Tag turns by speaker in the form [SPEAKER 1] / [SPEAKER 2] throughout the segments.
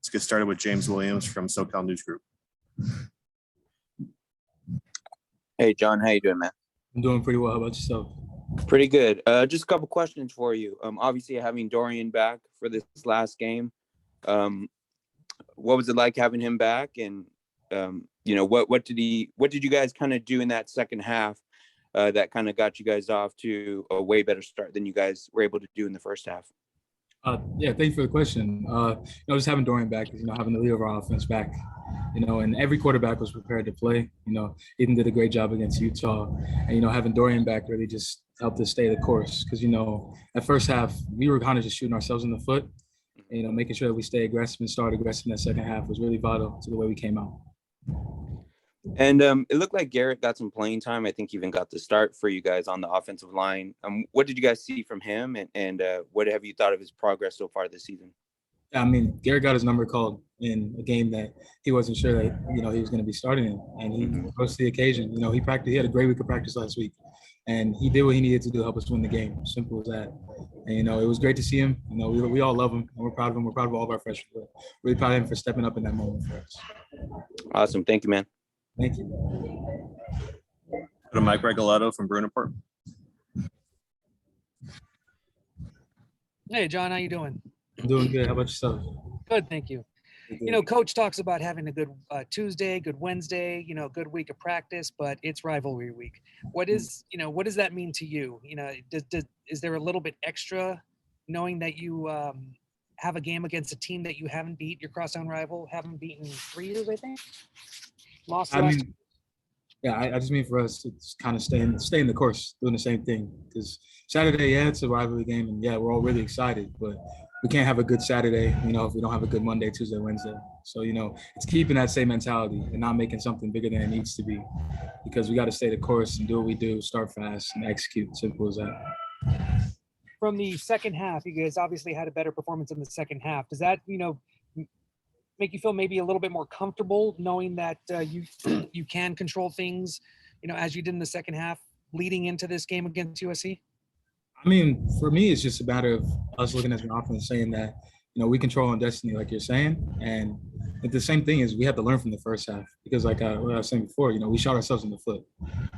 [SPEAKER 1] Let's get started with James Williams from SoCal News Group.
[SPEAKER 2] Hey, John, how you doing, man?
[SPEAKER 3] I'm doing pretty well. How about yourself?
[SPEAKER 2] Pretty good. Just a couple questions for you. Obviously, having Dorian back for this last game, what was it like having him back? And what did you guys kind of do in that second half that kind of got you guys off to a way better start than you guys were able to do in the first half?
[SPEAKER 3] Yeah, thank you for the question. Just having Dorian back is, having the leader of our offense back, and every quarterback was prepared to play. Ethan did a great job against Utah, and, having Dorian back really just helped us stay the course because, at first half, we were kind of just shooting ourselves in the foot. And, making sure that we stay aggressive and start aggressive in that second half was really vital to the way we came out.
[SPEAKER 2] And it looked like Garrett got some playing time. I think he even got the start for you guys on the offensive line. What did you guys see from him, and what have you thought of his progress so far this season?
[SPEAKER 3] I mean, Garrett got his number called in a game that he wasn't sure that, he was going to be starting in, and he rose to the occasion. He had a great week of practice last week, and he did what he needed to do to help us win the game. Simple as that. And, it was great to see him. We all love him, and we're proud of him. We're proud of all of our freshmen. But really proud of him for stepping up in that moment for us.
[SPEAKER 2] Awesome. Thank you, man.
[SPEAKER 3] Thank you.
[SPEAKER 1] Go to Mike Regaletto from Brunaport.
[SPEAKER 4] Hey, John, how you doing?
[SPEAKER 3] I'm doing good. How about yourself?
[SPEAKER 4] Good, thank you. Coach talks about having a good Tuesday, good Wednesday, good week of practice, but it's rivalry week. What does that mean to you? Is there a little bit extra knowing that you have a game against a team that you haven't beat, your crosstown rival, haven't beaten 3 years, I think? Lost last.
[SPEAKER 3] I just mean for us, it's kind of staying the course, doing the same thing. Because Saturday, it's a rivalry game, and we're all really excited, but we can't have a good Saturday, if we don't have a good Monday, Tuesday, Wednesday. So, it's keeping that same mentality and not making something bigger than it needs to be, because we got to stay the course and do what we do, start fast and execute. Simple as that.
[SPEAKER 4] From the second half, you guys obviously had a better performance in the second half. Does that, make you feel maybe a little bit more comfortable knowing that you can control things, as you did in the second half leading into this game against USC?
[SPEAKER 3] I mean, for me, it's just a matter of us looking at the offense saying that, we control our destiny, like you're saying. And the same thing is we have to learn from the first half because, like what I was saying before, we shot ourselves in the foot.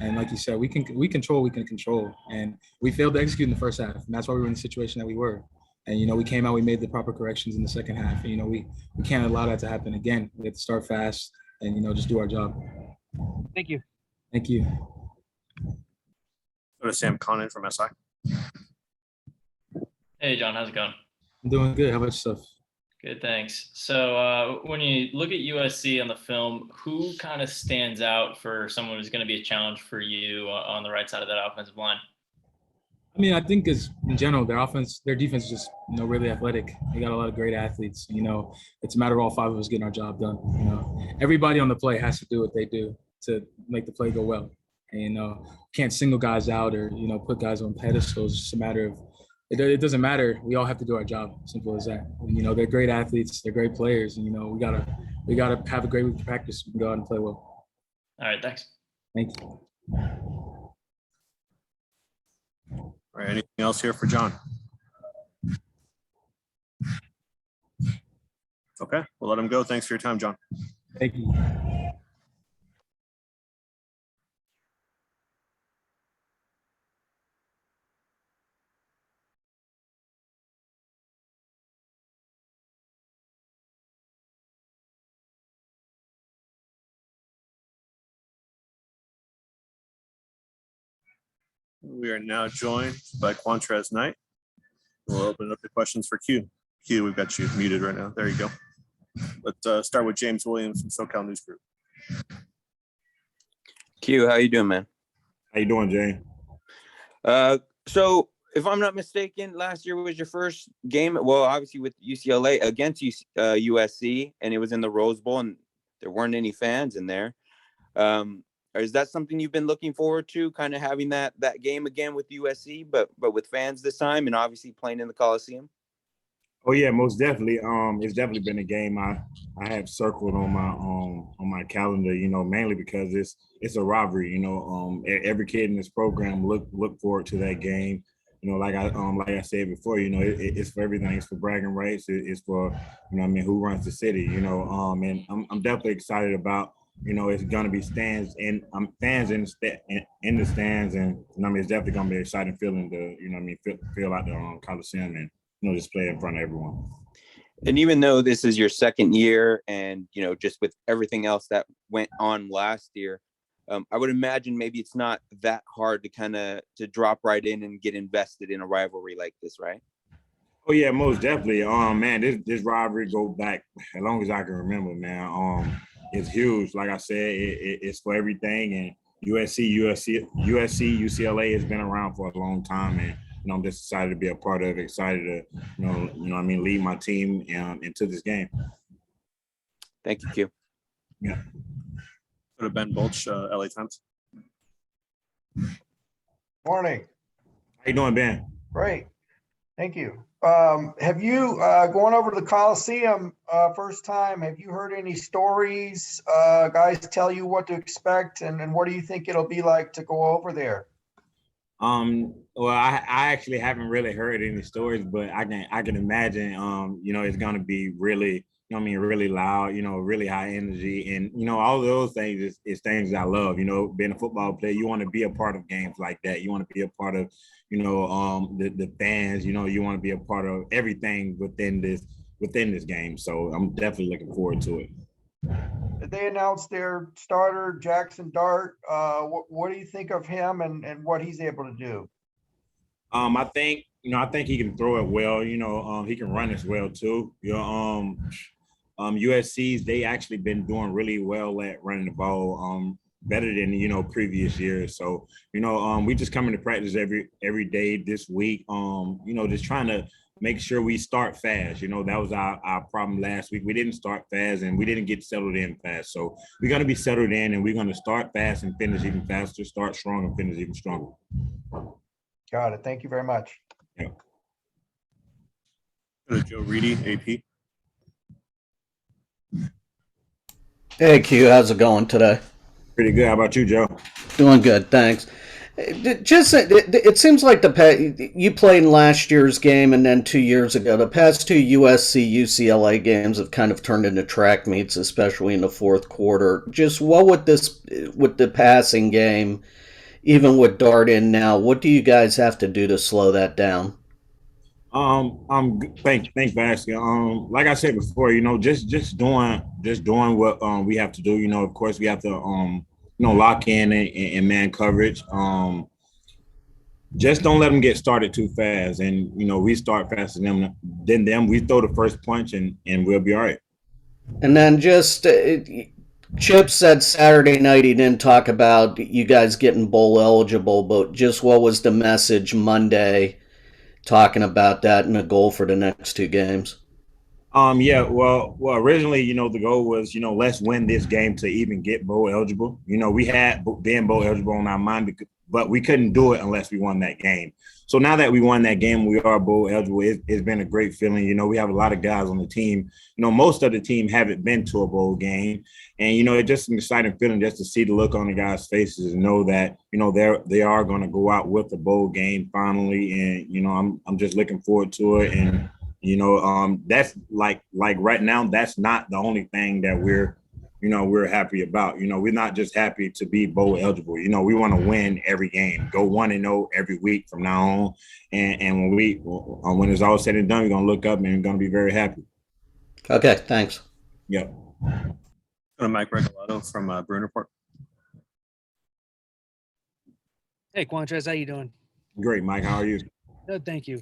[SPEAKER 3] And like you said, we control what we can control. And we failed to execute in the first half. And that's why we were in the situation that we were. And, we came out, we made the proper corrections in the second half. And, we can't allow that to happen again. We have to start fast and, just do our job.
[SPEAKER 4] Thank you.
[SPEAKER 3] Thank you.
[SPEAKER 1] Go to Sam Connon from SI.
[SPEAKER 5] Hey, John, how's it going?
[SPEAKER 3] I'm doing good. How about yourself?
[SPEAKER 5] Good, thanks. So when you look at USC on the film, who kind of stands out for someone who's going to be a challenge for you on the right side of that offensive line?
[SPEAKER 3] I mean, I think in general, their defense is just, really athletic. They got a lot of great athletes. It's a matter of all 5 of us getting our job done. Everybody on the play has to do what they do to make the play go well. And, can't single guys out or, put guys on pedestals. It's just a matter of, it doesn't matter. We all have to do our job. Simple as that. And, they're great athletes. They're great players. And, we gotta have a great week of practice and go out and play well.
[SPEAKER 5] All right. Thanks.
[SPEAKER 3] Thank you.
[SPEAKER 1] All right, anything else here for John? Okay, we'll let him go. Thanks for your time, John.
[SPEAKER 3] Thank you.
[SPEAKER 1] We are now joined by Qwuantrezz Knight. We'll open up the questions for Q. Q, we've got you muted right now. There you go. Let's start with James Williams from SoCal News Group.
[SPEAKER 2] Q, how you doing, man?
[SPEAKER 6] How you doing, Jay?
[SPEAKER 2] So if I'm not mistaken, last year was your first game, well, obviously with UCLA against USC, and it was in the Rose Bowl, and there weren't any fans in there. Is that something you've been looking forward to, kind of having that game again with USC, but with fans this time, and obviously playing in the Coliseum?
[SPEAKER 6] Oh yeah, most definitely. It's definitely been a game I have circled on my calendar. Mainly because it's a rivalry. Every kid in this program look forward to that game. like I said before, it's for everything. It's for bragging rights. It's for, who runs the city, and I'm definitely excited about, it's going to be stands and fans in the stands. And, it's definitely going to be an exciting feeling to, feel out the Coliseum and, just play in front of everyone.
[SPEAKER 2] And even though this is your second year and, just with everything else that went on last year, I would imagine maybe it's not that hard to drop right in and get invested in a rivalry like this, right?
[SPEAKER 6] Oh yeah, most definitely. Man, this rivalry go back as long as I can remember, man. It's huge. Like I said, it's for everything. And USC, UCLA has been around for a long time, and I'm just excited to be a part of it. Excited to, lead my team into this game.
[SPEAKER 2] Thank you, Q.
[SPEAKER 6] Yeah.
[SPEAKER 1] Go to Ben Bolch, LA Times.
[SPEAKER 7] Morning.
[SPEAKER 6] How you doing, Ben?
[SPEAKER 7] Great. Thank you. Have you, going over to the Coliseum first time, have you heard any stories, guys tell you what to expect, and what do you think it'll be like to go over there?
[SPEAKER 6] Well, I actually haven't really heard any stories, but I can imagine, it's going to be really, really loud, really high energy. And, all of those things is things I love, being a football player. You want to be a part of games like that. You want to be a part of, the fans, you want to be a part of everything within this game. So I'm definitely looking forward to it.
[SPEAKER 7] Did they announce their starter, Jackson Dart? What do you think of him and what he's able to do?
[SPEAKER 6] I think he can throw it well. He can run as well too. USC's, they actually been doing really well at running the ball, better than previous years. So we just come into practice every day this week. Just trying to make sure we start fast. That was our problem last week. We didn't start fast and we didn't get settled in fast. So we're going to be settled in and we're going to start fast and finish even faster, start strong and finish even stronger.
[SPEAKER 7] Got it. Thank you very much.
[SPEAKER 6] Yeah.
[SPEAKER 1] Go to Joe Reedy, AP.
[SPEAKER 8] Hey Q, how's it going today?
[SPEAKER 6] Pretty good. How about you, Joe?
[SPEAKER 8] Doing good, thanks. It seems like you played in last year's game and then 2 years ago. The past two USC UCLA games have kind of turned into track meets, especially in the fourth quarter. Just what with the passing game, even with Dart in now, what do you guys have to do to slow that down?
[SPEAKER 6] Thanks for asking. Like I said before, just doing what we have to do. Of course, we have to lock in and man coverage. Just don't let them get started too fast. And, we start faster than them. We throw the first punch and we'll be all right.
[SPEAKER 8] And then just Chip said Saturday night he didn't talk about you guys getting bowl eligible, but just what was the message Monday talking about that and a goal for the next two games?
[SPEAKER 6] Well, originally, the goal was, let's win this game to even get bowl eligible. We had being bowl eligible on our mind, but we couldn't do it unless we won that game. So now that we won that game, we are bowl eligible. It's been a great feeling. We have a lot of guys on the team. Most of the team haven't been to a bowl game. And, it's just an exciting feeling just to see the look on the guys' faces and know that, they are going to go out with the bowl game finally. And, I'm just looking forward to it. And, that's like right now, that's not the only thing that we're happy about. We're not just happy to be bowl eligible. We want to win every game, go 1-0 every week from now on. And when it's all said and done, we're going to look up and we're going to be very happy.
[SPEAKER 8] Okay, thanks.
[SPEAKER 6] Yep.
[SPEAKER 1] Mike Regalado from Bruin Report.
[SPEAKER 4] Hey, Qwuantrezz, how you doing?
[SPEAKER 6] Great, Mike. How are you?
[SPEAKER 4] Good, thank you.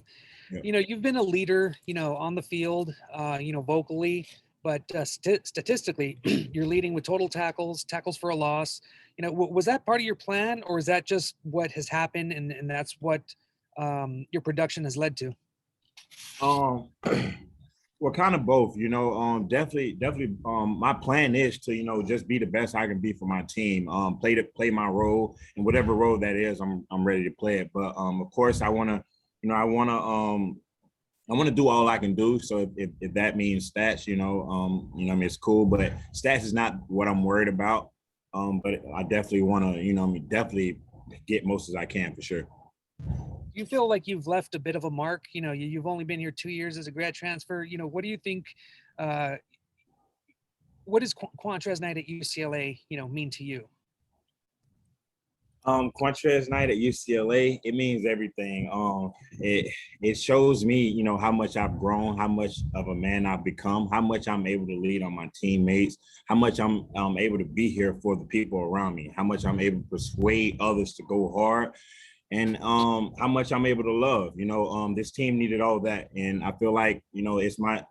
[SPEAKER 6] Yeah.
[SPEAKER 4] You've been a leader, on the field, vocally, but statistically, you're leading with total tackles for a loss. Was that part of your plan, or is that just what has happened and that's what your production has led to?
[SPEAKER 6] Well, kind of both, definitely. My plan is to, just be the best I can be for my team. Play my role, and whatever role that is, I'm ready to play it. But of course, I want to do all I can do. So if that means stats, it's cool. But stats is not what I'm worried about. But I definitely want to, definitely get most as I can for sure.
[SPEAKER 4] you feel like you've left a bit of a mark? You know, you've only been here 2 years as a grad transfer. You know, what do you think? What does Qwuantrezz Knight at UCLA, you know, mean to you?
[SPEAKER 6] Qwuantrezz Knight at UCLA, it means everything. It shows me, you know, how much I've grown, how much of a man I've become, how much I'm able to lead on my teammates, how much I'm able to be here for the people around me, how much I'm able to persuade others to go hard, and how much I'm able to love. You know, this team needed all that, and I feel like, you know, it's my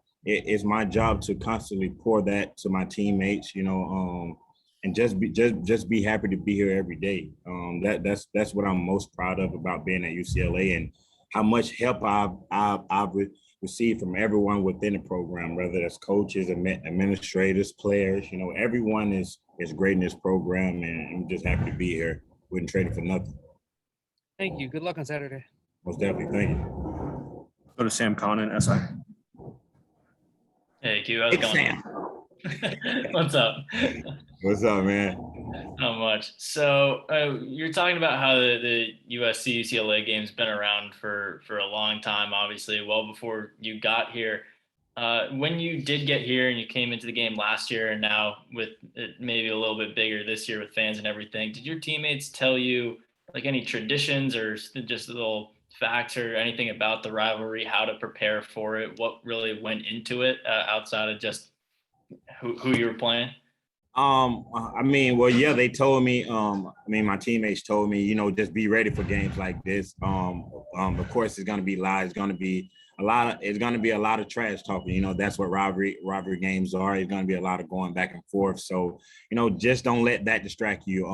[SPEAKER 6] job to constantly pour that to my teammates. You know, and just be happy to be here every day. That's what I'm most proud of about being at UCLA, and how much help I've received from everyone within the program, whether that's coaches, administrators, players. You know, everyone is great in this program, and I'm just happy to be here. Wouldn't trade it for nothing.
[SPEAKER 4] Thank you. Good luck on Saturday.
[SPEAKER 6] Most definitely. Thank you.
[SPEAKER 1] Go to Sam Connon, SI.
[SPEAKER 5] Hey, Q, how's it going?
[SPEAKER 6] Sam.
[SPEAKER 5] What's up?
[SPEAKER 6] What's up, man?
[SPEAKER 5] Not much. So you're talking about how the USC UCLA game's been around for a long time, obviously, well before you got here. When you did get here and you came into the game last year, and now with it maybe a little bit bigger this year with fans and everything, did your teammates tell you like any traditions or just little facts or anything about the rivalry, how to prepare for it, what really went into it outside of just who you were playing?
[SPEAKER 6] I mean, well, yeah, they told me, my teammates told me, you know, just be ready for games like this. Of course, it's going to be live. It's going to be a lot of trash talking. You know, that's what rivalry games are. It's going to be a lot of going back and forth. So, you know, just don't let that distract you.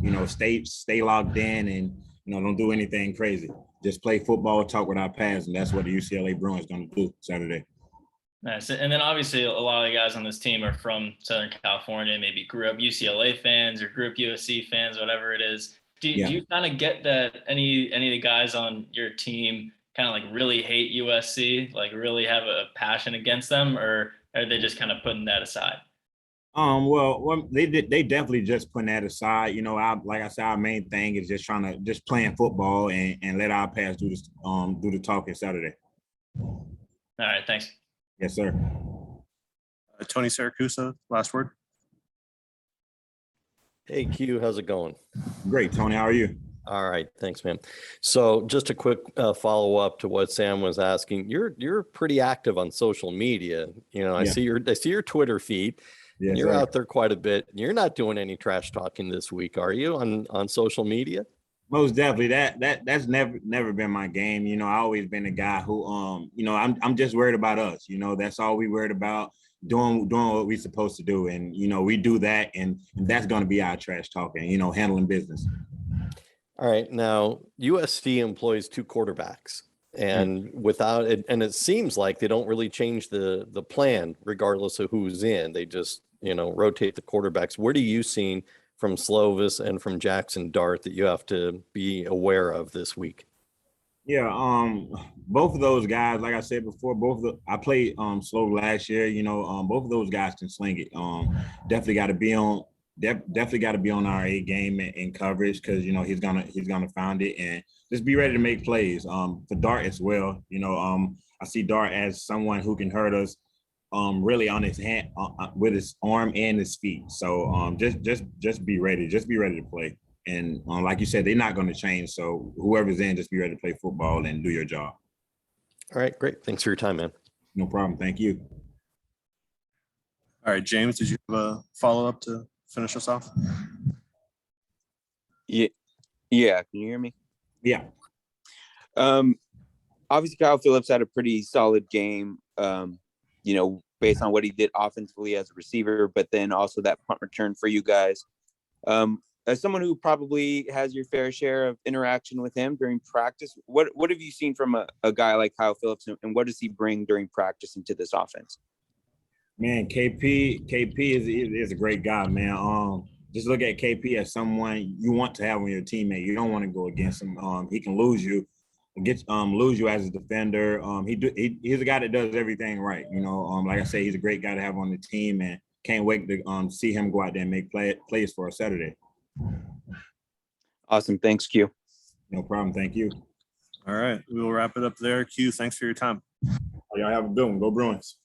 [SPEAKER 6] You know, stay logged in, and, you know, don't do anything crazy. Just play football, talk with our pads, and that's what the UCLA Bruins going to do Saturday.
[SPEAKER 5] Nice. And then obviously a lot of the guys on this team are from Southern California, maybe grew up UCLA fans or grew up USC fans, whatever it is. Do you kind of get that any of the guys on your team kind of like really hate USC, like really have a passion against them, or are they just kind of putting that aside?
[SPEAKER 6] Well, they definitely just putting that aside. You know, like I said, our main thing is just playing football and let our pads do the talking Saturday.
[SPEAKER 5] All right, thanks.
[SPEAKER 6] Yes, sir.
[SPEAKER 1] Tony Siracusa, last word.
[SPEAKER 9] Hey, Q, how's it going?
[SPEAKER 6] Great, Tony. How are you?
[SPEAKER 9] All right, thanks, man. So just a quick follow-up to what Sam was asking. You're pretty active on social media. You know, I see your Twitter feed. Yes, you're out there quite a bit. You're not doing any trash talking this week, are you, on social media?
[SPEAKER 6] Most definitely. That's never been my game. You know, I always been a guy who you know, I'm just worried about us. You know, that's all we worried about, doing what we're supposed to do. And, you know, we do that, and that's going to be our trash talking, you know, handling business.
[SPEAKER 9] All right. Now, USC employs 2 quarterbacks, and without it, and it seems like they don't really change the plan regardless of who's in. They just, you know, rotate the quarterbacks. What are you seeing from Slovis and from Jackson Dart that you have to be aware of this week?
[SPEAKER 6] Yeah, both of those guys, like I said before, I played slow last year. You know, both of those guys can sling it. Definitely got to be on our A game in coverage, because, you know, he's gonna find it, and just be ready to make plays. For Dart as well, you know, I see Dart as someone who can hurt us really on his hand, with his arm and his feet. So just be ready. Just be ready to play. And like you said, they're not going to change. So whoever's in, just be ready to play football and do your job.
[SPEAKER 9] All right, great. Thanks for your time, man.
[SPEAKER 6] No problem. Thank you.
[SPEAKER 1] All right, James, did you have a follow-up to finish us off?
[SPEAKER 2] Yeah. Can you hear me?
[SPEAKER 6] Yeah.
[SPEAKER 2] Obviously Kyle Phillips had a pretty solid game, you know, based on what he did offensively as a receiver, but then also that punt return for you guys. As someone who probably has your fair share of interaction with him during practice, what have you seen from a guy like Kyle Phillips, and what does he bring during practice into this offense?
[SPEAKER 6] Man, KP is a great guy, man. Just look at KP as someone you want to have on your teammate. You don't want to go against him. He can lose you as a defender. He's a guy that does everything right. You know, like I say, he's a great guy to have on the team, and can't wait to see him go out there and make plays for us Saturday.
[SPEAKER 2] Awesome. Thanks, Q.
[SPEAKER 6] No problem. Thank you.
[SPEAKER 1] All right, we will wrap it up there. Q, thanks for your time.
[SPEAKER 6] Y'all have a good one. Go Bruins.